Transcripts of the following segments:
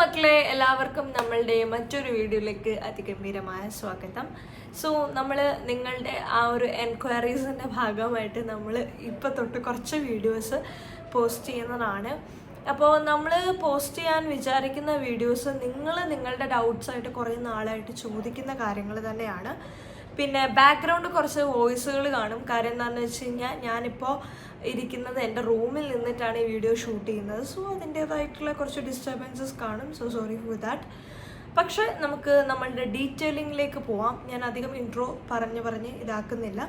മക്കളെ, എല്ലാവർക്കും നമ്മളുടെ മറ്റൊരു വീഡിയോയിലേക്ക് അതിഗംഭീരമായ സ്വാഗതം. സോ നമ്മൾ നിങ്ങളുടെ ആ ഒരു എൻക്വയറീസിൻ്റെ ഭാഗമായിട്ട് നമ്മൾ ഇപ്പോൾ തൊട്ട് കുറച്ച് വീഡിയോസ് പോസ്റ്റ് ചെയ്യുന്നതാണ്. അപ്പോൾ നമ്മൾ പോസ്റ്റ് ചെയ്യാൻ വിചാരിക്കുന്ന വീഡിയോസ് നിങ്ങളുടെ ഡൗട്ട്സായിട്ട് കുറേ നാളായിട്ട് ചോദിക്കുന്ന കാര്യങ്ങൾ തന്നെയാണ്. പിന്നെ ബാക്ക്ഗ്രൗണ്ട് കുറച്ച് വോയിസുകൾ കാണും. കാര്യം എന്താണെന്ന് വെച്ച് കഴിഞ്ഞാൽ ഞാനിപ്പോൾ ഇരിക്കുന്നത് എൻ്റെ റൂമിൽ നിന്നിട്ടാണ് ഈ വീഡിയോ ഷൂട്ട് ചെയ്യുന്നത്. സോ അതിൻ്റേതായിട്ടുള്ള കുറച്ച് ഡിസ്റ്റർബൻസസ് കാണും. So sorry for that. പക്ഷേ നമുക്ക് നമ്മളുടെ ഡീറ്റെയിലിങ്ങിലേക്ക് പോവാം. ഞാൻ അധികം ഇൻട്രോ പറഞ്ഞ് ഇതാക്കുന്നില്ല.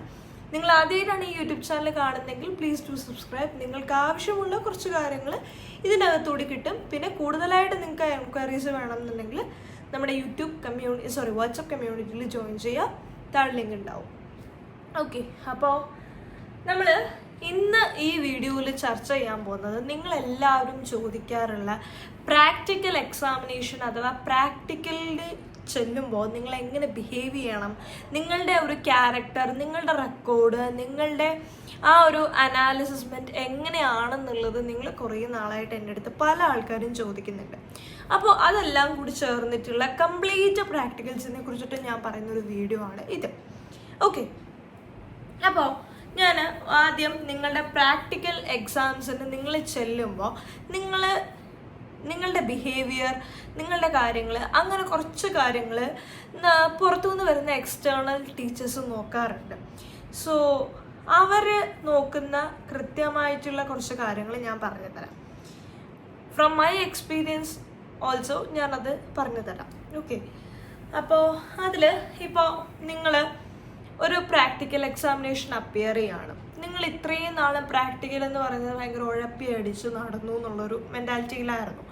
നിങ്ങൾ ആദ്യമായിട്ടാണ് ഈ യൂട്യൂബ് ചാനൽ കാണുന്നതെങ്കിൽ പ്ലീസ് ടു സബ്സ്ക്രൈബ്. നിങ്ങൾക്ക് ആവശ്യമുള്ള കുറച്ച് കാര്യങ്ങൾ ഇതിനകത്തൂടി കിട്ടും. പിന്നെ കൂടുതലായിട്ട് നിങ്ങൾക്ക് എൻക്വയറീസ് വേണമെന്നുണ്ടെങ്കിൽ നമ്മുടെ വാട്സപ്പ് കമ്മ്യൂണിറ്റിയിൽ ജോയിൻ ചെയ്യുക. താഴെ ലിങ്ക് ഉണ്ടാവും. ഓക്കെ, അപ്പോൾ നമ്മൾ ഇന്ന് ഈ വീഡിയോയിൽ ചർച്ച ചെയ്യാൻ പോകുന്നത് നിങ്ങളെല്ലാവരും ചോദിക്കാറുള്ള പ്രാക്ടിക്കൽ എക്സാമിനേഷൻ അഥവാ പ്രാക്ടിക്കലിൽ ചെല്ലുമ്പോൾ നിങ്ങൾ എങ്ങനെ ബിഹേവ് ചെയ്യണം, നിങ്ങളുടെ ഒരു ക്യാരക്ടർ, നിങ്ങളുടെ റെക്കോർഡ്, നിങ്ങളുടെ ആ ഒരു അനാലിസിസ്മെൻറ്റ് എങ്ങനെയാണെന്നുള്ളത് നിങ്ങൾ കുറേ നാളായിട്ട് എൻ്റെ അടുത്ത് പല ആൾക്കാരും ചോദിക്കുന്നുണ്ട്. അപ്പോൾ അതെല്ലാം കൂടി ചേർന്നിട്ടുള്ള കംപ്ലീറ്റ് പ്രാക്ടിക്കൽസിനെ കുറിച്ചിട്ട് ഞാൻ പറയുന്നൊരു വീഡിയോ ആണ് ഇത്. ഓക്കെ, അപ്പോൾ ഞാൻ ആദ്യം നിങ്ങളുടെ പ്രാക്ടിക്കൽ എക്സാംസിന് നിങ്ങൾ ചെല്ലുമ്പോൾ നിങ്ങളുടെ ബിഹേവിയർ, നിങ്ങളുടെ കാര്യങ്ങൾ, അങ്ങനെ കുറച്ച് കാര്യങ്ങൾ പുറത്തുനിന്ന് വരുന്ന എക്സ്റ്റേണൽ ടീച്ചേഴ്സ് നോക്കാറുണ്ട്. സോ അവർ നോക്കുന്ന കൃത്യമായിട്ടുള്ള കുറച്ച് കാര്യങ്ങൾ ഞാൻ പറഞ്ഞു തരാം. ഫ്രം മൈ എക്സ്പീരിയൻസ് ഓൾസോ ഞാനത് പറഞ്ഞു തരാം. ഓക്കെ, അപ്പോൾ അതിൽ ഇപ്പോൾ നിങ്ങൾ ഒരു പ്രാക്ടിക്കൽ എക്സാമിനേഷൻ അപ്പിയർ ചെയ്യാണ്. നിങ്ങൾ ഇത്രയും നാളും പ്രാക്ടിക്കൽ എന്ന് പറയുന്നത് ഭയങ്കര ഉഴപ്പി അടിച്ച് നടന്നു എന്നുള്ളൊരു മെൻറ്റാലിറ്റിയിലായിരുന്നു.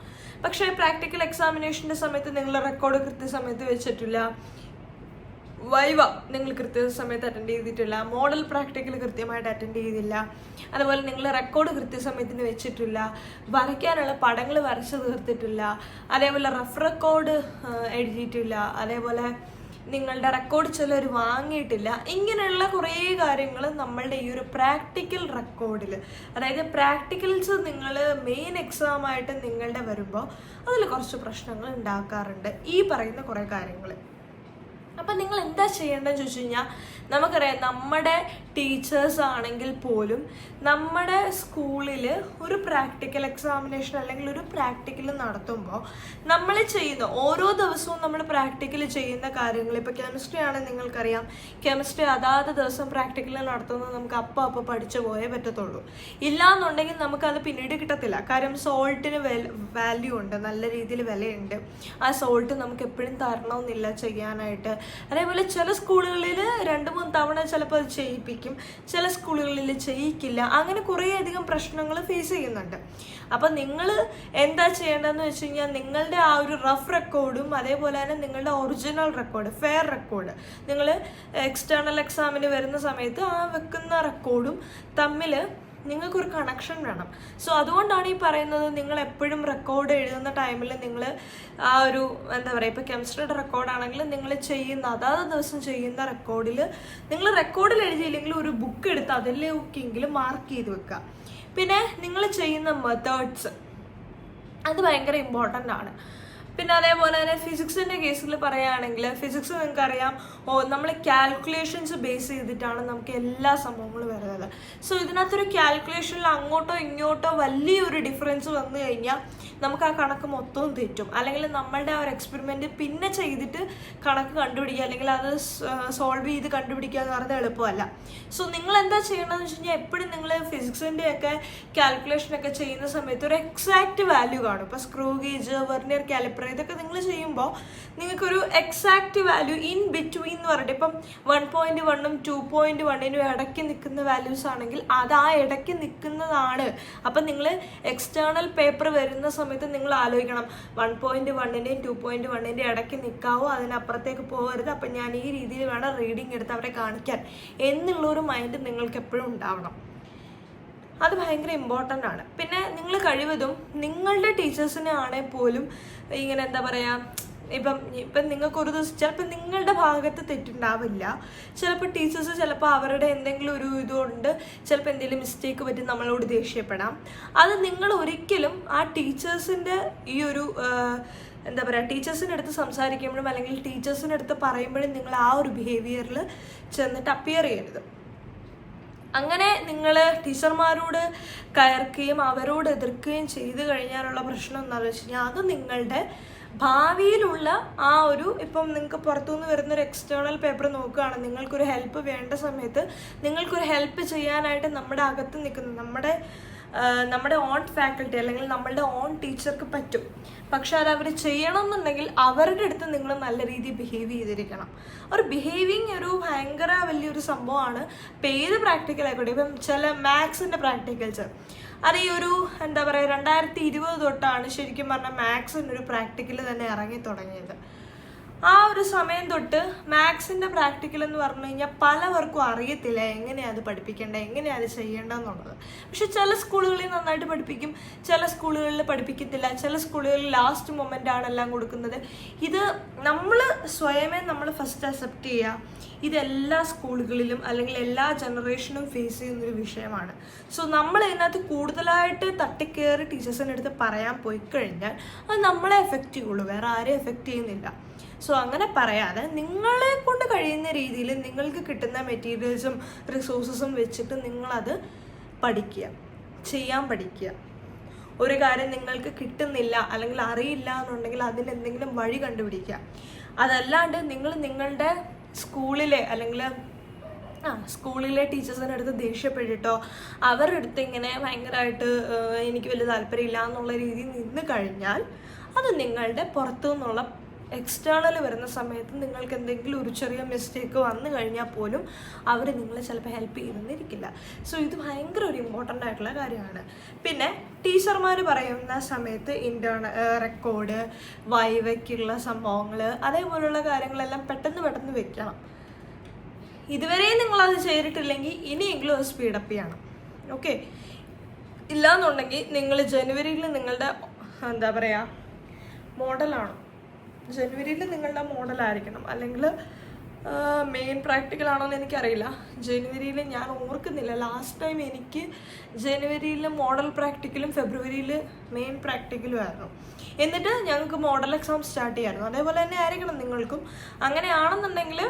പക്ഷേ പ്രാക്ടിക്കൽ എക്സാമിനേഷൻ്റെ സമയത്ത് നിങ്ങൾ റെക്കോർഡ് കൃത്യസമയത്ത് വെച്ചിട്ടില്ല, വൈവ നിങ്ങൾ കൃത്യസമയത്ത് അറ്റൻഡ് ചെയ്തിട്ടില്ല, മോഡൽ പ്രാക്ടിക്കൽ കൃത്യമായിട്ട് അറ്റൻഡ് ചെയ്തില്ല, അതുപോലെ നിങ്ങൾ റെക്കോർഡ് കൃത്യസമയത്തിന് വെച്ചിട്ടില്ല, വരയ്ക്കാനുള്ള പടങ്ങൾ വരച്ച് തീർത്തിട്ടില്ല, അതേപോലെ റഫ് റെക്കോർഡ് എഴുതിയിട്ടില്ല, അതേപോലെ നിങ്ങളുടെ റെക്കോർഡ് ചിലർ വാങ്ങിയിട്ടില്ല. ഇങ്ങനെയുള്ള കുറേ കാര്യങ്ങൾ നമ്മളുടെ ഈ ഒരു പ്രാക്ടിക്കൽ റെക്കോർഡിൽ, അതായത് പ്രാക്ടിക്കൽസ് നിങ്ങൾ മെയിൻ എക്സാമായിട്ട് നിങ്ങളുടെ വരുമ്പോൾ അതിൽ കുറച്ച് പ്രശ്നങ്ങൾ ഉണ്ടാക്കാറുണ്ട് ഈ പറയുന്ന കുറേ കാര്യങ്ങൾ. അപ്പം നിങ്ങൾ എന്താ ചെയ്യേണ്ടതെന്ന് ചോദിച്ചു കഴിഞ്ഞാൽ, നമുക്കറിയാം നമ്മുടെ ടീച്ചേഴ്സ് ആണെങ്കിൽ പോലും നമ്മുടെ സ്കൂളിൽ ഒരു പ്രാക്ടിക്കൽ എക്സാമിനേഷൻ അല്ലെങ്കിൽ ഒരു പ്രാക്ടിക്കൽ നടത്തുമ്പോൾ നമ്മൾ ചെയ്യുന്ന ഓരോ ദിവസവും നമ്മൾ പ്രാക്ടിക്കൽ ചെയ്യുന്ന കാര്യങ്ങൾ, ഇപ്പോൾ കെമിസ്ട്രി ആണെങ്കിൽ നിങ്ങൾക്കറിയാം, കെമിസ്ട്രി അതാത് ദിവസം പ്രാക്ടിക്കൽ നടത്തുന്നത് നമുക്ക് അപ്പോൾ പഠിച്ചു പോയേ പറ്റത്തുള്ളൂ. ഇല്ലാന്നുണ്ടെങ്കിൽ നമുക്കത് പിന്നീട് കിട്ടത്തില്ല. കാര്യം സോൾട്ടിന് വാല്യൂ ഉണ്ട്, നല്ല രീതിയിൽ വിലയുണ്ട്. ആ സോൾട്ട് നമുക്ക് എപ്പോഴും തരണമെന്നില്ല ചെയ്യാനായിട്ട്. അതേപോലെ ചില സ്കൂളുകളിൽ 2-3 തവണ ചിലപ്പോൾ അത് ചെയ്യിപ്പിക്കും, ചില സ്കൂളുകളിൽ ചെയ്യിക്കില്ല. അങ്ങനെ കുറേയധികം പ്രശ്നങ്ങൾ ഫേസ് ചെയ്യുന്നുണ്ട്. അപ്പം നിങ്ങൾ എന്താ ചെയ്യേണ്ടതെന്ന് വെച്ച് കഴിഞ്ഞാൽ, നിങ്ങളുടെ ആ ഒരു റഫ് റെക്കോർഡും അതേപോലെ തന്നെ നിങ്ങളുടെ ഒറിജിനൽ റെക്കോർഡ്, ഫെയർ റെക്കോർഡ്, നിങ്ങൾ എക്സ്റ്റേണൽ എക്സാമിന് വരുന്ന സമയത്ത് ആ വെക്കുന്ന റെക്കോർഡും തമ്മിൽ നിങ്ങൾക്കൊരു കണക്ഷൻ വേണം. സോ അതുകൊണ്ടാണ് ഈ പറയുന്നത്, നിങ്ങൾ എപ്പോഴും റെക്കോർഡ് എഴുതുന്ന ടൈമിൽ നിങ്ങൾ ആ ഒരു എന്താ പറയുക, ഇപ്പോൾ കെമിസ്ട്രിയുടെ റെക്കോർഡാണെങ്കിൽ നിങ്ങൾ ചെയ്യുന്ന അതാത് ദിവസം ചെയ്യുന്ന റെക്കോർഡിൽ നിങ്ങൾ റെക്കോർഡിൽ എഴുതിയില്ലെങ്കിൽ ഒരു ബുക്ക് എടുത്ത് അതിലേക്കെങ്കിലും മാർക്ക് ചെയ്ത് വെക്കുക. പിന്നെ നിങ്ങൾ ചെയ്യുന്ന മെത്തേഡ്സ് അത് ഭയങ്കര ഇമ്പോർട്ടൻ്റ് ആണ്. പിന്നെ അതേപോലെ തന്നെ ഫിസിക്സിൻ്റെ കേസിൽ പറയുകയാണെങ്കിൽ, ഫിസിക്സ് നിങ്ങൾക്കറിയാം, നമ്മൾ കാൽക്കുലേഷൻസ് ബേസ് ചെയ്തിട്ടാണ് നമുക്ക് എല്ലാ സംഭവങ്ങളും വരുന്നത്. സോ ഇതിനകത്തൊരു കാൽക്കുലേഷനിൽ അങ്ങോട്ടോ ഇങ്ങോട്ടോ വലിയൊരു ഡിഫറൻസ് വന്നു കഴിഞ്ഞാൽ നമുക്ക് ആ കണക്ക് മൊത്തവും തെറ്റും. അല്ലെങ്കിൽ നമ്മളുടെ ആ ഒരു എക്സ്പെരിമെൻറ്റ് പിന്നെ ചെയ്തിട്ട് കണക്ക് കണ്ടുപിടിക്കുക, അല്ലെങ്കിൽ അത് സോൾവ് ചെയ്ത് കണ്ടുപിടിക്കുക എന്ന് പറയുന്നത് എളുപ്പമല്ല. സോ നിങ്ങൾ എന്താ ചെയ്യണമെന്ന് വെച്ച് കഴിഞ്ഞാൽ, എപ്പോഴും നിങ്ങൾ ഫിസിക്സിൻ്റെയൊക്കെ കാൽക്കുലേഷനൊക്കെ ചെയ്യുന്ന സമയത്ത് ഒരു എക്സാക്റ്റ് വാല്യൂ കാണും. ഇപ്പോൾ സ്ക്രൂ ഗേജ്, വെർനിയർ കാലിപ്പർ, ഇതൊക്കെ നിങ്ങൾ ചെയ്യുമ്പോൾ നിങ്ങൾക്കൊരു എക്സാക്റ്റ് വാല്യൂ ഇൻ ബിറ്റ്വീൻ എന്ന് പറഞ്ഞിട്ട്, ഇപ്പം 1.1-ഉം 2.1-നും ഇടയ്ക്ക് നിൽക്കുന്ന വാല്യൂസ് ആണെങ്കിൽ അത് ആ ഇടയ്ക്ക് നിൽക്കുന്നതാണ്. അപ്പം നിങ്ങൾ എക്സ്റ്റേണൽ പേപ്പർ വരുന്ന സമയത്ത് നിങ്ങൾ ആലോചിക്കണം, 1.1-ൻ്റെയും 2.1-ൻ്റെയും ഇടയ്ക്ക് നിൽക്കാവോ, അതിനപ്പുറത്തേക്ക് പോകരുത്, അപ്പം ഞാൻ ഈ രീതിയിൽ വേണം റീഡിങ് എടുത്ത് അവരെ കാണിക്കാൻ എന്നുള്ളൊരു മൈൻഡ് നിങ്ങൾക്ക് എപ്പോഴും ഉണ്ടാവണം. അത് ഭയങ്കര ഇമ്പോർട്ടൻ്റ് ആണ്. പിന്നെ നിങ്ങൾ കഴിവതും നിങ്ങളുടെ ടീച്ചേഴ്സിനെ ആണെങ്കിൽ പോലും ഇങ്ങനെ എന്താ പറയുക, ഇപ്പം നിങ്ങൾക്ക് ഒരു ദിവസം ചിലപ്പോൾ നിങ്ങളുടെ ഭാഗത്ത് തെറ്റുണ്ടാവില്ല, ചിലപ്പോൾ ടീച്ചേഴ്സ് ചിലപ്പോൾ അവരുടെ എന്തെങ്കിലും ഒരു ഇതുകൊണ്ട് ചിലപ്പോൾ എന്തെങ്കിലും മിസ്റ്റേക്ക് പറ്റി നമ്മളോട് ദേഷ്യപ്പെടാം. അത് നിങ്ങൾ ഒരിക്കലും ആ ടീച്ചേഴ്സിൻ്റെ ഈ ഒരു എന്താ പറയുക, ടീച്ചേഴ്സിൻ്റെ അടുത്ത് സംസാരിക്കുമ്പോഴും അല്ലെങ്കിൽ ടീച്ചേഴ്സിൻ്റെ അടുത്ത് പറയുമ്പോഴും നിങ്ങൾ ആ ഒരു ബിഹേവിയറിൽ ചെന്നിട്ട് അപ്പിയർ ചെയ്യരുത്. അങ്ങനെ നിങ്ങൾ ടീച്ചർമാരോട് കയർക്കുകയും അവരോട് എതിർക്കുകയും ചെയ്തു കഴിഞ്ഞാലുള്ള പ്രശ്നം എന്താണെന്ന് വെച്ച് കഴിഞ്ഞാൽ അത് നിങ്ങളുടെ ഭാവിയിലുള്ള ആ ഒരു ഇപ്പം നിങ്ങൾക്ക് പുറത്തുനിന്ന് വരുന്നൊരു എക്സ്റ്റേണൽ പേപ്പർ നോക്കുകയാണ്, നിങ്ങൾക്കൊരു ഹെൽപ്പ് വേണ്ട സമയത്ത് നിങ്ങൾക്കൊരു ഹെൽപ്പ് ചെയ്യാനായിട്ട് നമ്മുടെ അകത്ത് നിൽക്കുന്ന നമ്മുടെ ഓൺ ഫാക്കൽറ്റി അല്ലെങ്കിൽ നമ്മളുടെ ഓൺ ടീച്ചർക്ക് പറ്റും. പക്ഷെ അത് അവർ ചെയ്യണമെന്നുണ്ടെങ്കിൽ അവരുടെ അടുത്ത് നിങ്ങൾ നല്ല രീതിയിൽ ബിഹേവ് ചെയ്തിരിക്കണം. ഒരു ബിഹേവിങ് ഒരു ഭയങ്കര വലിയൊരു സംഭവമാണ്. ഇപ്പം ഏത് പ്രാക്ടിക്കൽ ആയിക്കോട്ടെ, ഇപ്പം ചില മാത്സിൻ്റെ പ്രാക്ടിക്കൽസ് അത് ഈ ഒരു എന്താ പറയുക 2020 തൊട്ടാണ് ശരിക്കും പറഞ്ഞാൽ മാത്സിൻ്റെ ഒരു പ്രാക്ടിക്കൽ തന്നെ ഇറങ്ങി തുടങ്ങിയത്. ആ ഒരു സമയം തൊട്ട് മാത്സിൻ്റെ പ്രാക്ടിക്കൽ എന്ന് പറഞ്ഞു കഴിഞ്ഞാൽ പലവർക്കും അറിയത്തില്ല എങ്ങനെയാണ് അത് പഠിപ്പിക്കേണ്ടത്, എങ്ങനെയാണ് അത് ചെയ്യേണ്ടതെന്നുള്ളത്. പക്ഷെ ചില സ്കൂളുകളിൽ നന്നായിട്ട് പഠിപ്പിക്കും, ചില സ്കൂളുകളിൽ പഠിപ്പിക്കത്തില്ല, ചില സ്കൂളുകളിൽ ലാസ്റ്റ് മൊമെൻ്റ് ആണ് എല്ലാം കൊടുക്കുന്നത്. ഇത് നമ്മൾ സ്വയമേ നമ്മൾ ഫസ്റ്റ് അക്സെപ്റ്റ് ചെയ്യുക. ഇതെല്ലാ സ്കൂളുകളിലും അല്ലെങ്കിൽ എല്ലാ ജനറേഷനും ഫേസ് ചെയ്യുന്നൊരു വിഷയമാണ്. സോ നമ്മൾ ഇതിനകത്ത് കൂടുതലായിട്ട് തട്ടിക്കയറി ടീച്ചേഴ്സിൻ്റെ അടുത്ത് പറയാൻ പോയി കഴിഞ്ഞാൽ അത് നമ്മളെ എഫക്റ്റ് ചെയ്യുള്ളൂ, വേറെ ആരെയും എഫക്റ്റ് ചെയ്യുന്നില്ല. സോ അങ്ങനെ പറയാതെ നിങ്ങളെ കൊണ്ട് കഴിയുന്ന രീതിയിൽ നിങ്ങൾക്ക് കിട്ടുന്ന മെറ്റീരിയൽസും റിസോഴ്സസും വെച്ചിട്ട് നിങ്ങളത് ചെയ്യാൻ പഠിക്കുക. ഒരു കാര്യം നിങ്ങൾക്ക് കിട്ടുന്നില്ല അല്ലെങ്കിൽ അറിയില്ല എന്നുണ്ടെങ്കിൽ അതിനെന്തെങ്കിലും വഴി കണ്ടുപിടിക്കുക. അതല്ലാണ്ട് നിങ്ങളുടെ സ്കൂളിലെ അല്ലെങ്കിൽ സ്കൂളിലെ ടീച്ചേഴ്സിൻ്റെ അടുത്ത് ദേഷ്യപ്പെട്ടിട്ടോ അവരുടെ അടുത്ത് ഇങ്ങനെ ഭയങ്കരമായിട്ട് എനിക്ക് വലിയ താല്പര്യമില്ല എന്നുള്ള രീതിയിൽ നിന്ന് കഴിഞ്ഞാൽ അത് നിങ്ങളുടെ പുറത്തു നിന്നുള്ള എക്സ്റ്റേണൽ വരുന്ന സമയത്ത് നിങ്ങൾക്ക് എന്തെങ്കിലും ഒരു ചെറിയ മിസ്റ്റേക്ക് വന്നു കഴിഞ്ഞാൽ പോലും അവർ നിങ്ങളെ ചിലപ്പോൾ ഹെൽപ്പ് ചെയ്തെന്നിരിക്കില്ല. സോ ഇത് ഭയങ്കര ഒരു ഇമ്പോർട്ടൻ്റ് ആയിട്ടുള്ള കാര്യമാണ്. പിന്നെ ടീച്ചർമാർ പറയുന്ന സമയത്ത് റെക്കോർഡ്, വൈവയ്ക്കുള്ള സംഭവങ്ങൾ, അതേപോലുള്ള കാര്യങ്ങളെല്ലാം പെട്ടെന്ന് വെക്കണം. ഇതുവരെയും നിങ്ങളത് ചെയ്തിട്ടില്ലെങ്കിൽ ഇനിയെങ്കിലും അത് സ്പീഡപ്പ് ചെയ്യണം. ഓക്കെ, ഇല്ലയെന്നുണ്ടെങ്കിൽ നിങ്ങൾ ജനുവരിയിൽ നിങ്ങളുടെ എന്താ പറയുക മോഡലാണ്, ജനുവരിയിൽ നിങ്ങളുടെ മോഡലായിരിക്കണം. അല്ലെങ്കിൽ മെയിൻ പ്രാക്ടിക്കൽ ആണോ എന്ന് എനിക്കറിയില്ല. ജനുവരിയിൽ ഞാൻ ഓർക്കുന്നില്ല, ലാസ്റ്റ് ടൈം എനിക്ക് ജനുവരിയിൽ മോഡൽ പ്രാക്ടിക്കലും ഫെബ്രുവരിയിൽ മെയിൻ പ്രാക്ടിക്കലും ആയിരുന്നു. എന്നിട്ട് ഞങ്ങൾക്ക് മോഡൽ എക്സാം സ്റ്റാർട്ട് ചെയ്യായിരുന്നു. അതേപോലെ തന്നെ ആയിരിക്കണം നിങ്ങൾക്കും. അങ്ങനെയാണെന്നുണ്ടെങ്കിൽ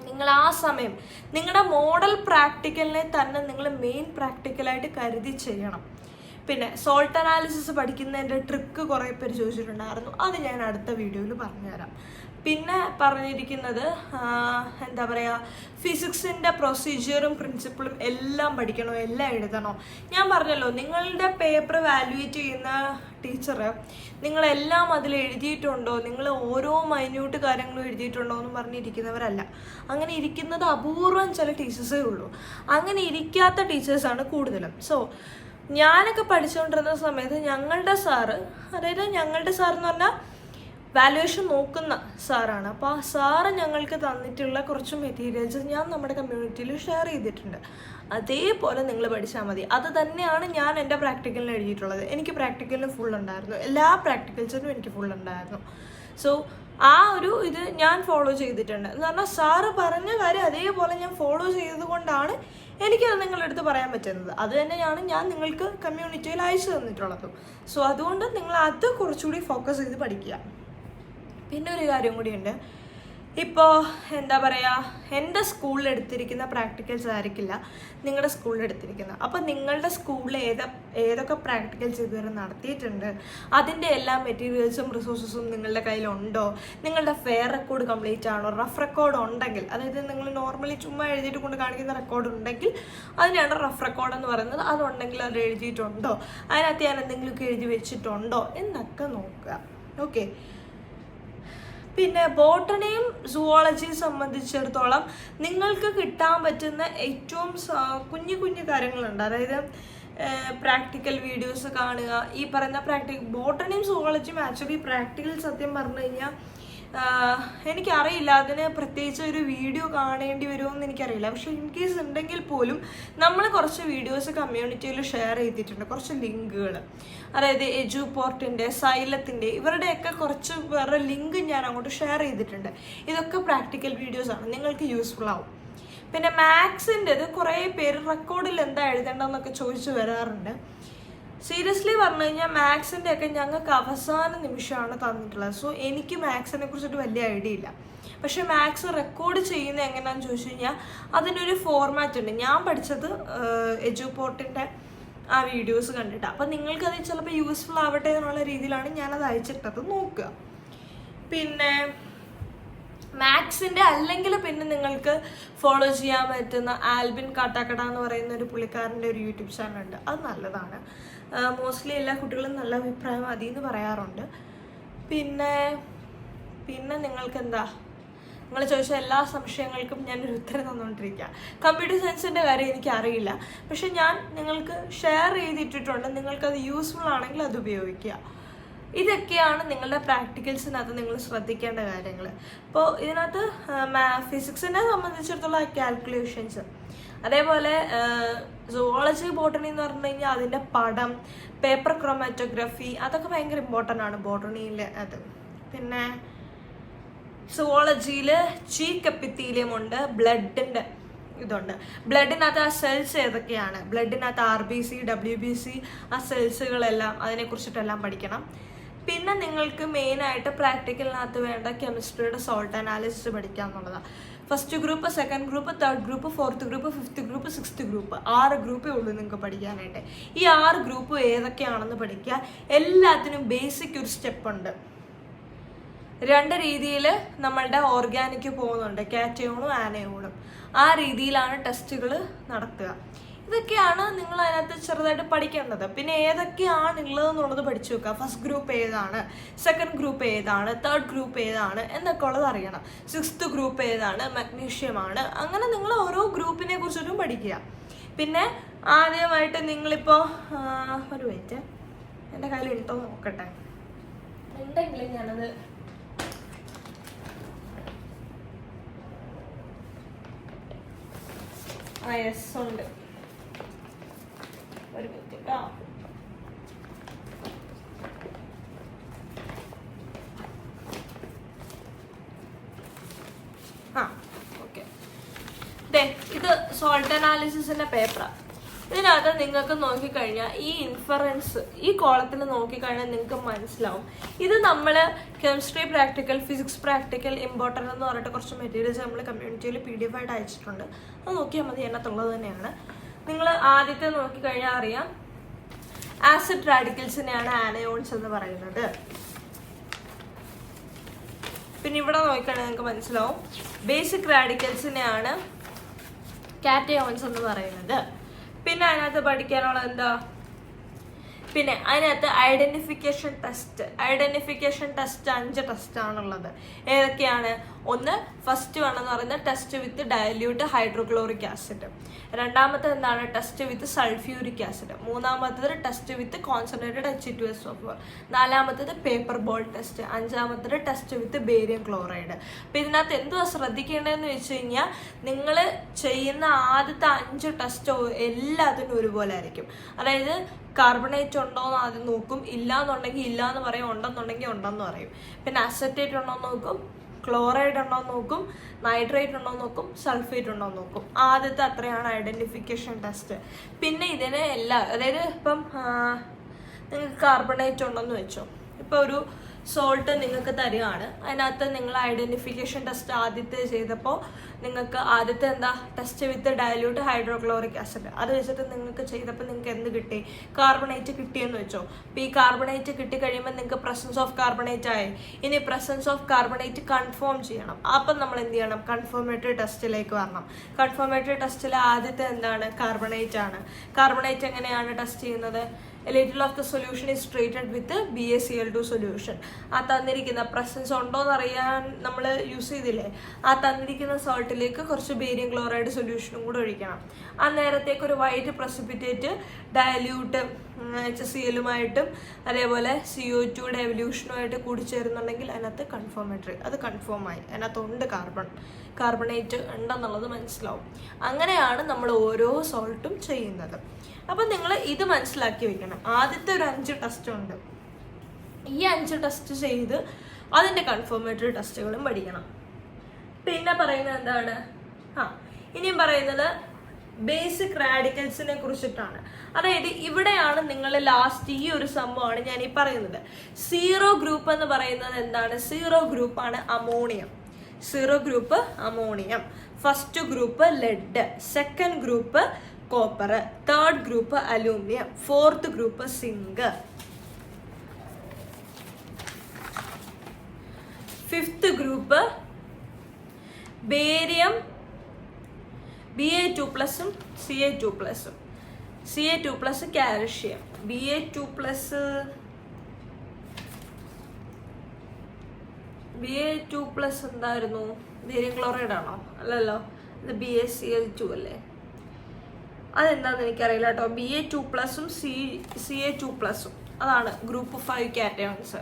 നിങ്ങൾ ആ സമയം നിങ്ങളുടെ മോഡൽ പ്രാക്ടിക്കലിനെ തന്നെ നിങ്ങൾ മെയിൻ പ്രാക്ടിക്കലായിട്ട് കരുതി ചെയ്യണം. പിന്നെ സോൾട്ട് അനാലിസിസ് പഠിക്കുന്നതിൻ്റെ ട്രിക്ക് കുറേ പേര് ചോദിച്ചിട്ടുണ്ടായിരുന്നു, അത് ഞാൻ അടുത്ത വീഡിയോയിൽ പറഞ്ഞുതരാം. പിന്നെ പറഞ്ഞിരിക്കുന്നത് എന്താ പറയുക, ഫിസിക്സിൻ്റെ പ്രൊസീജിയറും പ്രിൻസിപ്പിളും എല്ലാം പഠിക്കണോ, എല്ലാം എഴുതണോ. ഞാൻ പറഞ്ഞല്ലോ, നിങ്ങളുടെ പേപ്പർ വാല്യുവേറ്റ് ചെയ്യുന്ന ടീച്ചർ നിങ്ങളെല്ലാം അതിൽ എഴുതിയിട്ടുണ്ടോ, നിങ്ങൾ ഓരോ മൈന്യൂട്ട് കാര്യങ്ങളും എഴുതിയിട്ടുണ്ടോ എന്ന് പറഞ്ഞിരിക്കുന്നവരല്ല. അങ്ങനെ ഇരിക്കുന്നത് അപൂർവം ചില ടീച്ചേഴ്സേ ഉള്ളൂ. അങ്ങനെ ഇരിക്കാത്ത ടീച്ചേഴ്സാണ് കൂടുതലും. സോ ഞാനൊക്കെ പഠിച്ചുകൊണ്ടിരുന്ന സമയത്ത് ഞങ്ങളുടെ സാറ് എന്ന് പറഞ്ഞാൽ വാല്യുവേഷൻ നോക്കുന്ന സാറാണ്. അപ്പോൾ ആ സാറ് ഞങ്ങൾക്ക് തന്നിട്ടുള്ള കുറച്ച് മെറ്റീരിയൽസ് ഞാൻ നമ്മുടെ കമ്മ്യൂണിറ്റിയിൽ ഷെയർ ചെയ്തിട്ടുണ്ട്. അതേപോലെ നിങ്ങൾ പഠിച്ചാൽ മതി. അത് തന്നെയാണ് ഞാൻ എൻ്റെ പ്രാക്ടിക്കലിന് എഴുതിയിട്ടുള്ളത്. എനിക്ക് പ്രാക്ടിക്കലിന് ഫുൾ ഉണ്ടായിരുന്നു, എല്ലാ പ്രാക്ടിക്കൽസിനും എനിക്ക് ഫുൾ ഉണ്ടായിരുന്നു. സോ ആ ഒരു ഇത് ഞാൻ ഫോളോ ചെയ്തിട്ടുണ്ട്. എന്ന് പറഞ്ഞാൽ സാറ് പറഞ്ഞ കാര്യം അതേപോലെ ഞാൻ ഫോളോ ചെയ്തതുകൊണ്ടാണ് എനിക്കത് നിങ്ങളുടെ അടുത്ത് പറയാൻ പറ്റുന്നത്. അത് തന്നെയാണ് ഞാൻ നിങ്ങൾക്ക് കമ്മ്യൂണിറ്റിയിൽ അയച്ചു തന്നിട്ടുള്ളത്. സോ അതുകൊണ്ട് നിങ്ങൾ അത് കുറച്ചുകൂടി ഫോക്കസ് ചെയ്ത് പഠിക്കുക. പിന്നെ ഒരു കാര്യം കൂടിയുണ്ട്, ഇപ്പോൾ എന്താ പറയുക, എൻ്റെ സ്കൂളിൽ എടുത്തിരിക്കുന്ന പ്രാക്ടിക്കൽസ് ആയിരിക്കില്ല നിങ്ങളുടെ സ്കൂളിൽ എടുത്തിരിക്കുന്നത്. അപ്പോൾ നിങ്ങളുടെ സ്കൂളിൽ ഏതൊക്കെ പ്രാക്ടിക്കൽസ് ഇതുവരെ നടത്തിയിട്ടുണ്ട്, അതിൻ്റെ എല്ലാ മെറ്റീരിയൽസും റിസോഴ്സസും നിങ്ങളുടെ കയ്യിലുണ്ടോ, നിങ്ങളുടെ ഫെയർ റെക്കോർഡ് കംപ്ലീറ്റ് ആണോ, റഫ് റെക്കോർഡ് ഉണ്ടെങ്കിൽ, അതായത് നിങ്ങൾ നോർമലി ചുമ്മാ എഴുതിയിട്ട് കൊണ്ട് കാണിക്കുന്ന റെക്കോർഡ് ഉണ്ടെങ്കിൽ അതിനാണ് റഫ് റെക്കോർഡ് എന്ന് പറയുന്നത്. അതുണ്ടെങ്കിൽ അത് എഴുതിയിട്ടുണ്ടോ, അതിനകത്ത് ഞാൻ എന്തെങ്കിലുമൊക്കെ എഴുതി വെച്ചിട്ടുണ്ടോ എന്നൊക്കെ നോക്കുക. ഓക്കെ. പിന്നെ ബോട്ടണിയും സുവോളജിയും സംബന്ധിച്ചിടത്തോളം നിങ്ങൾക്ക് കിട്ടാൻ പറ്റുന്ന ഏറ്റവും കുഞ്ഞു കാര്യങ്ങളുണ്ട്. അതായത് പ്രാക്ടിക്കൽ വീഡിയോസ് കാണുക. ഈ പറയുന്ന ബോട്ടണിയും സുവോളജിയും ആക്ച്വലി പ്രാക്ടിക്കൽ സത്യം പറഞ്ഞു കഴിഞ്ഞാൽ എനിക്കറിയില്ല അതിന് പ്രത്യേകിച്ച് ഒരു വീഡിയോ കാണേണ്ടി വരുമെന്ന് എനിക്കറിയില്ല. പക്ഷെ ഇൻ കേസ് ഉണ്ടെങ്കിൽ പോലും നമ്മൾ കുറച്ച് വീഡിയോസ് കമ്മ്യൂണിറ്റിയിൽ ഷെയർ ചെയ്തിട്ടുണ്ട്, കുറച്ച് ലിങ്കുകൾ. അതായത് എജുപോർട്ടിൻ്റെ, സൈലത്തിൻ്റെ, ഇവരുടെയൊക്കെ കുറച്ച് വേറെ ലിങ്ക് ഞാൻ അങ്ങോട്ട് ഷെയർ ചെയ്തിട്ടുണ്ട്. ഇതൊക്കെ പ്രാക്ടിക്കൽ വീഡിയോസാണ്, നിങ്ങൾക്ക് യൂസ്ഫുൾ ആവും. പിന്നെ മാത്സിൻ്റെത് കുറേ പേര് റെക്കോർഡിൽ എന്താ എഴുതേണ്ടതെന്നൊക്കെ ചോദിച്ചു വരാറുണ്ട്. സീരിയസ്ലി പറഞ്ഞു കഴിഞ്ഞാൽ മാത്സിൻ്റെ ഒക്കെ ഞങ്ങൾക്ക് അവസാന നിമിഷമാണ് തന്നിട്ടുള്ളത്. സോ എനിക്ക് മാത്സിനെ കുറിച്ചിട്ട് വലിയ ഐഡിയ ഇല്ല. പക്ഷെ മാത്സ് റെക്കോർഡ് ചെയ്യുന്നത് എങ്ങനെയാണെന്ന് ചോദിച്ചു കഴിഞ്ഞാൽ അതിനൊരു ഫോർമാറ്റ് ഉണ്ട്. ഞാൻ പഠിച്ചത് എജുപോർട്ടിൻ്റെ ആ വീഡിയോസ് കണ്ടിട്ട്. അപ്പം നിങ്ങൾക്കത് ചിലപ്പോൾ യൂസ്ഫുൾ ആവട്ടെ എന്നുള്ള രീതിയിലാണ് ഞാനത് അയച്ചിട്ടത്, നോക്കുക. പിന്നെ മാത്സിൻ്റെ അല്ലെങ്കിൽ പിന്നെ നിങ്ങൾക്ക് ഫോളോ ചെയ്യാൻ പറ്റുന്ന ആൽബിൻ കാട്ടാക്കട എന്ന് പറയുന്ന ഒരു പുള്ളിക്കാരൻ്റെ ഒരു യൂട്യൂബ് ചാനലുണ്ട്. അത് നല്ലതാണ്. മോസ്റ്റ്ലി എല്ലാ കുട്ടികളും നല്ല അഭിപ്രായം അതിൽ നിന്ന് പറയാറുണ്ട്. പിന്നെ നിങ്ങൾക്ക് എന്താ, നിങ്ങൾ ചോദിച്ച എല്ലാ സംശയങ്ങൾക്കും ഞാനൊരു ഉത്തരം തന്നുകൊണ്ടിരിക്കുക. കമ്പ്യൂട്ടർ സയൻസിൻ്റെ കാര്യം എനിക്കറിയില്ല, പക്ഷെ ഞാൻ നിങ്ങൾക്ക് ഷെയർ ചെയ്തിട്ടിട്ടുണ്ട്. നിങ്ങൾക്കത് യൂസ്ഫുൾ ആണെങ്കിൽ അത് ഉപയോഗിക്കുക. ഇതൊക്കെയാണ് നിങ്ങളുടെ പ്രാക്ടിക്കൽസിനകത്ത് നിങ്ങൾ ശ്രദ്ധിക്കേണ്ട കാര്യങ്ങൾ. ഇപ്പോൾ ഇതിനകത്ത് ഫിസിക്സിനെ സംബന്ധിച്ചിടത്തോളം കാൽക്കുലേഷൻസ്, അതേപോലെ സുവോളജി, ബോട്ടണി എന്ന് പറഞ്ഞു കഴിഞ്ഞാൽ അതിൻ്റെ പടം, പേപ്പർ ക്രോമാറ്റോഗ്രഫി, അതൊക്കെ ഭയങ്കര ഇമ്പോർട്ടൻ്റ് ആണ് ബോട്ടണിയിൽ. അത് പിന്നെ സുവോളജിയിൽ ചീക്ക് എപ്പിത്തീലിയം ഉണ്ട്, ബ്ലഡിൻ്റെ ഇതുണ്ട്. ബ്ലഡിനകത്ത് ആ സെൽസ് ഏതൊക്കെയാണ്, ബ്ലഡിനകത്ത് RBC, WBC, ആ സെൽസുകളെല്ലാം അതിനെക്കുറിച്ചിട്ടെല്ലാം പഠിക്കണം. പിന്നെ നിങ്ങൾക്ക് മെയിനായിട്ട് പ്രാക്ടിക്കലിനകത്ത് വേണ്ട കെമിസ്ട്രിയുടെ സോൾട്ട് അനാലിസിസ് പഠിക്കുക എന്നുള്ളതാണ്. First group, second group, third group, fourth group, fifth group, sixth group, 6 ഗ്രൂപ്പേ ഉള്ളൂ നിങ്ങൾക്ക് പഠിക്കാനായിട്ട്. ഈ 6 ഗ്രൂപ്പ് ഏതൊക്കെയാണെന്ന് പഠിക്കുക. എല്ലാത്തിനും ബേസിക് ഒരു സ്റ്റെപ്പ് ഉണ്ട്. 2 രീതിയിൽ നമ്മളുടെ ഓർഗാനിക് പോകുന്നുണ്ട്, കാറ്റയോണും ആനയോണും. ആ രീതിയിലാണ് ടെസ്റ്റുകൾ നടത്തുക. ഇതൊക്കെയാണ് നിങ്ങൾ അതിനകത്ത് ചെറുതായിട്ട് പഠിക്കേണ്ടത്. പിന്നെ ഏതൊക്കെയാണ് ഉള്ളതെന്നുള്ളത് പഠിച്ചു വെക്കുക. ഫസ്റ്റ് ഗ്രൂപ്പ് ഏതാണ്, സെക്കൻഡ് ഗ്രൂപ്പ് ഏതാണ്, തേർഡ് ഗ്രൂപ്പ് ഏതാണ് എന്നൊക്കെ ഉള്ളത് അറിയണം. സിക്സ്ത് ഗ്രൂപ്പ് ഏതാണ്, മഗ്നീഷ്യമാണ്. അങ്ങനെ നിങ്ങൾ ഓരോ ഗ്രൂപ്പിനെ കുറിച്ചിട്ടും പഠിക്കുക. പിന്നെ ആദ്യമായിട്ട് നിങ്ങളിപ്പോൾ ഒരു മിനിറ്റ്, എൻ്റെ കയ്യിൽ ഉണ്ടോ നോക്കട്ടെ. ഉണ്ടെങ്കിൽ ഞാനത് യെസ് ഉണ്ട്. ഒരു മിനിറ്റ് കേട്ടോ. ഓക്കെ, ഇത് സോൾട്ട് അനാലിസിസിന്റെ പേപ്പറാണ്. ഇതിനകത്ത് നിങ്ങൾക്ക് നോക്കിക്കഴിഞ്ഞാൽ ഈ ഇൻഫറൻസ് ഈ കോളത്തിൽ നോക്കിക്കഴിഞ്ഞാൽ നിങ്ങൾക്ക് മനസ്സിലാവും. ഇത് നമ്മൾ chemistry practical, physics practical, important എന്ന് പറഞ്ഞിട്ട് കുറച്ച് മെറ്റീരിയൽസ് നമ്മൾ കമ്മ്യൂണിറ്റിയിൽ PDF ആയിട്ട് അയച്ചിട്ടുണ്ട്. അത് നോക്കിയാൽ മതി, അതിനകത്തുള്ളത് തന്നെയാണ്. നിങ്ങൾ ആദ്യത്തെ നോക്കിക്കഴിഞ്ഞാൽ അറിയാം, ആസിഡ് റാഡിക്കൽസിനെയാണ് ആനയോൺസ് എന്ന് പറയുന്നത്. പിന്നെ ഇവിടെ നോക്കിക്കഴിഞ്ഞാൽ നിങ്ങൾക്ക് മനസ്സിലാവും, ബേസിക് റാഡിക്കൽസിനെയാണ് കാറ്റയോൺസ് എന്ന് പറയുന്നത്. പിന്നെ അതിനകത്ത് പഠിക്കാനുള്ളത് എന്താ, പിന്നെ അതിനകത്ത് ഐഡന്റിഫിക്കേഷൻ ടെസ്റ്റ് 5 ടെസ്റ്റാണുള്ളത്. ഏതൊക്കെയാണ്? ഒന്ന്, ഫസ്റ്റ് വേണമെന്ന് പറയുന്നത് test with dilute hydrochloric acid. രണ്ടാമത്തെ എന്താണ്? Test with sulphuric acid. മൂന്നാമത്തേത് ടെസ്റ്റ് വിത്ത് കോൺസെൻട്രേറ്റഡ് H2SO4. നാലാമത്തേത് പേപ്പർ ബോൾ ടെസ്റ്റ്. അഞ്ചാമത്തേത് ടെസ്റ്റ് വിത്ത് ബേരിയം ക്ലോറൈഡ്. അപ്പം ഇതിനകത്ത് എന്തുവാ ശ്രദ്ധിക്കേണ്ടതെന്ന് വെച്ച് കഴിഞ്ഞാൽ, നിങ്ങൾ ചെയ്യുന്ന ആദ്യത്തെ 5 ടെസ്റ്റ് എല്ലാത്തിനും ഒരുപോലെ ആയിരിക്കും. അതായത് കാർബണേറ്റ് ഉണ്ടോ എന്ന് ആദ്യം നോക്കും, ഇല്ലാന്നുണ്ടെങ്കിൽ ഇല്ല എന്ന് പറയും, ഉണ്ടെന്നുണ്ടെങ്കിൽ ഉണ്ടെന്ന് പറയും. പിന്നെ അസറ്റേറ്റ് ഉണ്ടോ എന്ന് നോക്കും, ക്ലോറൈഡ് ഉണ്ടോ എന്ന് നോക്കും, നൈട്രേറ്റ് ഉണ്ടോ എന്ന് നോക്കും, സൾഫേറ്റ് ഉണ്ടോ എന്ന് നോക്കും. ആദ്യത്തെ അത്രയാണ് ഐഡന്റിഫിക്കേഷൻ ടെസ്റ്റ്. പിന്നെ ഇതിന് അതായത് ഇപ്പം നിങ്ങൾക്ക് കാർബണേറ്റ് ഉണ്ടെന്ന് വെച്ചോ, ഇപ്പം ഒരു സോൾട്ട് നിങ്ങൾക്ക് തരികയാണ്. അതിനകത്ത് നിങ്ങൾ ഐഡന്റിഫിക്കേഷൻ ടെസ്റ്റ് ആദ്യത്തെ ചെയ്തപ്പോൾ നിങ്ങൾക്ക് ആദ്യത്തെ എന്താ, test with dilute hydrochloric acid. അത് വെച്ചിട്ട് നിങ്ങൾക്ക് ചെയ്തപ്പോൾ നിങ്ങൾക്ക് എന്ത് കിട്ടി? കാർബണേറ്റ് കിട്ടിയെന്ന് വെച്ചോ. അപ്പോൾ ഈ കാർബണേറ്റ് കിട്ടിക്കഴിയുമ്പോൾ നിങ്ങൾക്ക് പ്രസൻസ് ഓഫ് കാർബണേറ്റ് ആയി. ഇനി പ്രസൻസ് ഓഫ് കാർബണേറ്റ് കൺഫേം ചെയ്യണം. അപ്പം നമ്മൾ എന്ത് ചെയ്യണം? കൺഫർമേറ്ററി ടെസ്റ്റിലേക്ക് വരണം. കൺഫർമേറ്ററി ടെസ്റ്റിൽ ആദ്യത്തെ എന്താണ്? കാർബണേറ്റ് ആണ്. കാർബണേറ്റ് എങ്ങനെയാണ് ടെസ്റ്റ് ചെയ്യുന്നത്? A little of the solution is treated with BaCl2 solution. ആ തന്നിരിക്കുന്ന പ്രസൻസ് ഉണ്ടോ എന്ന് അറിയാൻ നമ്മൾ യൂസ് ചെയ്തില്ലേ, ആ തന്നിരിക്കുന്ന സോൾട്ടിലേക്ക് കുറച്ച് ബേരിയം ക്ലോറൈഡ് സൊല്യൂഷനും കൂടെ ഒഴിക്കണം. ആ നേരത്തേക്ക് ഒരു വൈറ്റ് പ്രസിപ്പിറ്റേറ്റ് ഡയല്യൂട്ട് HCl-ഉമായിട്ടും അതേപോലെ CO2-യുടെ എവല്യൂഷനുമായിട്ട് കൂടിച്ചേരുന്നുണ്ടെങ്കിൽ അതിനകത്ത് കൺഫോമേറ്ററി, അത് കൺഫേമായി, അതിനകത്തുണ്ട് കാർബണേറ്റ് ഉണ്ടെന്നുള്ളത് മനസ്സിലാവും. അങ്ങനെയാണ് നമ്മൾ ഓരോ സോൾട്ടും ചെയ്യുന്നത്. അപ്പം നിങ്ങൾ ഇത് മനസ്സിലാക്കി വെക്കണം. ആദ്യത്തെ ഒരു 5 ടെസ്റ്റ് ഉണ്ട്. ഈ 5 ടെസ്റ്റ് ചെയ്ത് അതിൻ്റെ കൺഫോമേറ്ററി ടെസ്റ്റുകളും പഠിക്കണം. പിന്നെ പറയുന്നത് എന്താണ്? ഇനിയും പറയുന്നത് ബേസിക് റാഡിക്കൽസിനെ കുറിച്ചിട്ടാണ്. അതായത് ഇവിടെയാണ് നിങ്ങൾ ലാസ്റ്റ് ഈ ഒരു സംഭവമാണ് ഞാൻ ഈ പറയുന്നത്. സീറോ ഗ്രൂപ്പ് എന്ന് പറയുന്നത് എന്താണ്? സീറോ ഗ്രൂപ്പാണ് ammonium. Zero group ammonium. First group lead, second group copper, third group aluminium, fourth group zinc, fifth group barium, Ba2+ഉം Ca2+ഉം, Ca2+ കാൽഷ്യം, Ba2+ എന്തായിരുന്നു? ബേരിയം ക്ലോറൈഡ് ആണോ? അല്ലല്ലോ, ഇത് BaCl2 അല്ലേ? അതെന്താന്ന് എനിക്കറിയില്ല കേട്ടോ. Ba2+ഉം Ca2+ഉം അതാണ് ഗ്രൂപ്പ് 5 കാറ്റയോൺസ്.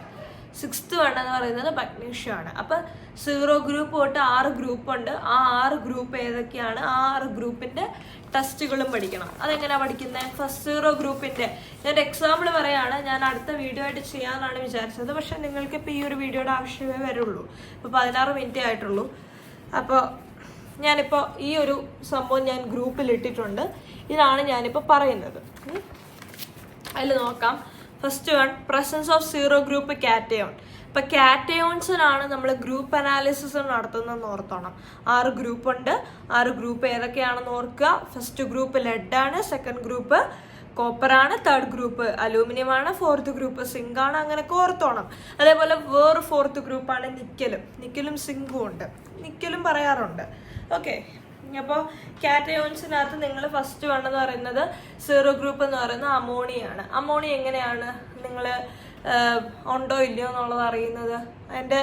6th വേണ്ടെന്ന് പറയുന്നത് മഗ്നീഷ്യമാണ്. അപ്പം 0 ഗ്രൂപ്പ് തൊട്ട് 6 ഗ്രൂപ്പ് ഉണ്ട്. ആ 6 ഗ്രൂപ്പ് ഏതൊക്കെയാണ്? ആ 6 ഗ്രൂപ്പിൻ്റെ ടെസ്റ്റുകളും പഠിക്കണം. അതെങ്ങനെയാണ് പഠിക്കുന്നത്? ഫസ്റ്റ് 0 ഗ്രൂപ്പിൻ്റെ ഞാൻ എക്സാമ്പിൾ പറയുകയാണ്. ഞാൻ അടുത്ത വീഡിയോ ആയിട്ട് ചെയ്യാനാണ് വിചാരിച്ചത്. പക്ഷെ നിങ്ങൾക്ക് ഇപ്പോൾ ഈ ഒരു വീഡിയോയുടെ ആവശ്യമേ വരുള്ളൂ. ഇപ്പോൾ 16 മിനിറ്റേ ആയിട്ടുള്ളൂ. അപ്പോൾ ഞാനിപ്പോൾ ഈ ഒരു സംഭവം ഞാൻ ഗ്രൂപ്പിൽ ഇട്ടിട്ടുണ്ട്. ഇതാണ് ഞാനിപ്പോൾ പറയുന്നത്. അതിൽ നോക്കാം. First one, presence of 0 group cation. ഇപ്പം കാറ്റയോൺസിനാണ് നമ്മൾ ഗ്രൂപ്പ് അനാലിസിസ് നടത്തുന്നതെന്ന് ഓർത്തോണം. 6 ഗ്രൂപ്പ് ഉണ്ട്. 6 ഗ്രൂപ്പ് ഏതൊക്കെയാണെന്ന് ഓർക്കുക. ഫസ്റ്റ് ഗ്രൂപ്പ് ലെഡാണ്, സെക്കൻഡ് ഗ്രൂപ്പ് കോപ്പറാണ്, തേർഡ് ഗ്രൂപ്പ് അലൂമിനിയമാണ്, ഫോർത്ത് ഗ്രൂപ്പ് സിങ്കാണ്. അങ്ങനെയൊക്കെ ഓർത്തോണം. അതേപോലെ വേറെ ഫോർത്ത് ഗ്രൂപ്പാണ് നിക്കലും സിങ്കും ഉണ്ട്. നിക്കലും പറയാറുണ്ട്. ഓക്കെ, അപ്പോൾ കാറ്റയോൺസിനകത്ത് നിങ്ങൾ ഫസ്റ്റ് വേണമെന്ന് പറയുന്നത് 0 ഗ്രൂപ്പ് എന്ന് പറയുന്നത് അമോണിയാണ്. അമോണിയ എങ്ങനെയാണ് നിങ്ങൾ ഉണ്ടോ ഇല്ലയോ എന്നുള്ളത് അറിയുന്നത്? അതിൻ്റെ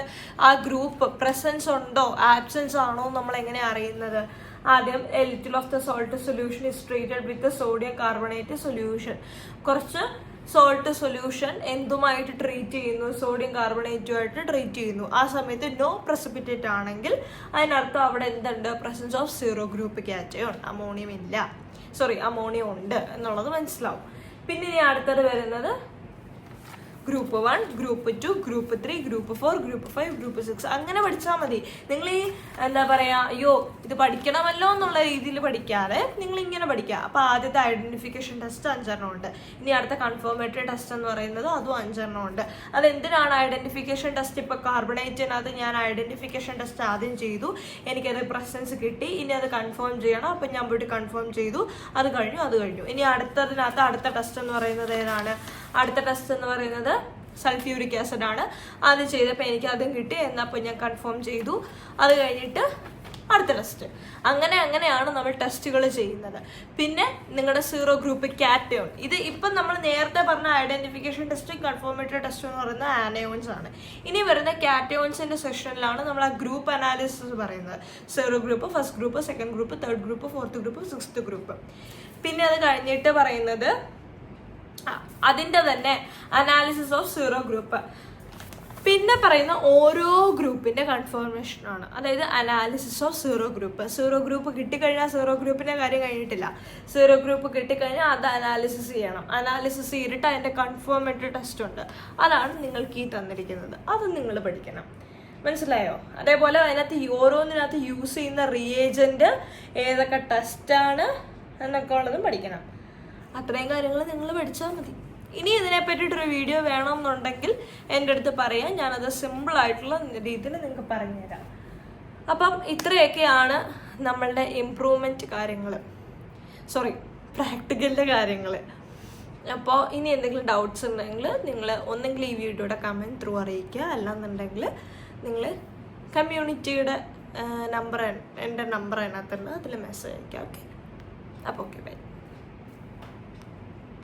ആ ഗ്രൂപ്പ് പ്രസൻസ് ഉണ്ടോ ആബ്സെൻസ് ആണോ നമ്മൾ എങ്ങനെ അറിയുന്നത്? ആദ്യം a little of the salt solution is treated with sodium carbonate solution. കുറച്ച് സോൾട്ട് സൊല്യൂഷൻ എന്തുമായിട്ട് ട്രീറ്റ് ചെയ്യുന്നു? സോഡിയം കാർബണേറ്റുമായിട്ട് ട്രീറ്റ് ചെയ്യുന്നു. ആ സമയത്ത് നോ പ്രസിപ്പിറ്റേറ്റ് ആണെങ്കിൽ അതിനർത്ഥം അവിടെ എന്തുണ്ട്? Presence of 0 group cation. Ammonium ഇല്ല, അമോണിയം ഉണ്ട് എന്നുള്ളത് മനസ്സിലാവും. പിന്നെ ഇനി അടുത്തത് വരുന്നത് group 1, group 2, group 3, group 4, group 5, group 6 അങ്ങനെ പഠിച്ചാൽ മതി. നിങ്ങൾ ഈ എന്താ പറയുക, അയ്യോ ഇത് പഠിക്കണമല്ലോ എന്നുള്ള രീതിയിൽ പഠിക്കാതെ നിങ്ങൾ ഇങ്ങനെ പഠിക്കുക. അപ്പോൾ ആദ്യത്തെ ഐഡന്റിഫിക്കേഷൻ ടെസ്റ്റ് 5 ഉണ്ട്. ഇനി അടുത്ത കൺഫോമേറ്ററി ടെസ്റ്റ് എന്ന് പറയുന്നത് അതും 5 ഉണ്ട്. അതെന്തിനാണ് ഐഡന്റിഫിക്കേഷൻ ടെസ്റ്റ്? ഇപ്പോൾ കാർബണേറ്റിനകത്ത് ഞാൻ ഐഡന്റിഫിക്കേഷൻ ടെസ്റ്റ് ആദ്യം ചെയ്തു, എനിക്കത് പ്രസൻസ് കിട്ടി. ഇനി അത് കൺഫേം ചെയ്യണം. അപ്പം ഞാൻ പോയിട്ട് കൺഫേം ചെയ്തു. അത് കഴിഞ്ഞു. ഇനി അടുത്തതിനകത്ത് അടുത്ത ടെസ്റ്റ് എന്ന് പറയുന്നത് ഏതാണ്? അടുത്ത ടെസ്റ്റ് എന്ന് പറയുന്നത് സൾഫ്യൂരിക് ആസിഡ് ആണ്. അത് ചെയ്തപ്പോൾ എനിക്ക് അതും കിട്ടി. എന്നപ്പോൾ ഞാൻ കൺഫേം ചെയ്തു. അത് കഴിഞ്ഞിട്ട് അടുത്ത ടെസ്റ്റ്. അങ്ങനെയാണ് നമ്മൾ ടെസ്റ്റുകൾ ചെയ്യുന്നത്. പിന്നെ നിങ്ങളുടെ 0 ഗ്രൂപ്പ് കാറ്റയോൺ. ഇത് ഇപ്പം നമ്മൾ നേരത്തെ പറഞ്ഞ ഐഡന്റിഫിക്കേഷൻ ടെസ്റ്റ്, കൺഫോമേറ്ററി ടെസ്റ്റ് എന്ന് പറയുന്നത് ആനയോൺസ് ആണ്. ഇനി വരുന്ന കാറ്റയോൺസിന്റെ സെഷനിലാണ് നമ്മൾ ആ ഗ്രൂപ്പ് അനാലിസിസ് പറയുന്നത്. 0 group, first group, second group, third group, fourth group, 6th group. പിന്നെ അത് കഴിഞ്ഞിട്ട് പറയുന്നത് അതിൻ്റെ തന്നെ അനാലിസിസ് ഓഫ് 0 ഗ്രൂപ്പ്. പിന്നെ പറയുന്ന ഓരോ ഗ്രൂപ്പിന്റെ കൺഫർമേഷനാണ്. അതായത് അനാലിസിസ് ഓഫ് 0 ഗ്രൂപ്പ്. 0 ഗ്രൂപ്പ് കിട്ടിക്കഴിഞ്ഞാൽ 0 ഗ്രൂപ്പിന്റെ കാര്യം കഴിഞ്ഞിട്ടില്ല. 0 ഗ്രൂപ്പ് കിട്ടിക്കഴിഞ്ഞാൽ അത് അനാലിസിസ് ചെയ്യണം. അനാലിസിസ് ചെയ്തിട്ട് അതിന്റെ കൺഫർമേറ്ററി ടെസ്റ്റ് ഉണ്ട്. അതാണ് നിങ്ങൾക്ക് ഈ തന്നിരിക്കുന്നത്. അത് നിങ്ങൾ പഠിക്കണം. മനസ്സിലായോ? അതേപോലെ അതിനകത്ത് ഓരോന്നിനകത്ത് യൂസ് ചെയ്യുന്ന റിയേജന്റ് ഏതൊക്കെ ടെസ്റ്റാണ് എന്നൊക്കെ ഉള്ളതും പഠിക്കണം. അത്രയും കാര്യങ്ങൾ നിങ്ങൾ പഠിച്ചാൽ മതി. ഇനി ഇതിനെ പറ്റിയിട്ടൊരു വീഡിയോ വേണമെന്നുണ്ടെങ്കിൽ എൻ്റെ അടുത്ത് പറയാം. ഞാനത് സിമ്പിളായിട്ടുള്ള രീതിയിൽ നിങ്ങൾക്ക് പറഞ്ഞുതരാം. അപ്പം ഇത്രയൊക്കെയാണ് നമ്മളുടെ ഇംപ്രൂവ്മെൻറ്റ് കാര്യങ്ങൾ, പ്രാക്ടിക്കലിൻ്റെ കാര്യങ്ങൾ. അപ്പോൾ ഇനി എന്തെങ്കിലും ഡൗട്ട്സ് ഉണ്ടെങ്കിൽ നിങ്ങൾ ഒന്നെങ്കിൽ ഈ വീഡിയോയുടെ കമൻറ്റ് ത്രൂ അറിയിക്കുക, അല്ലാന്നുണ്ടെങ്കിൽ നിങ്ങൾ കമ്മ്യൂണിറ്റിയുടെ നമ്പർ, എൻ്റെ നമ്പർ അതിനകത്തുണ്ട്, അതിൽ മെസ്സേജ് അയക്കുക. ഓക്കെ, അപ്പോൾ ഓക്കെ, ബൈ.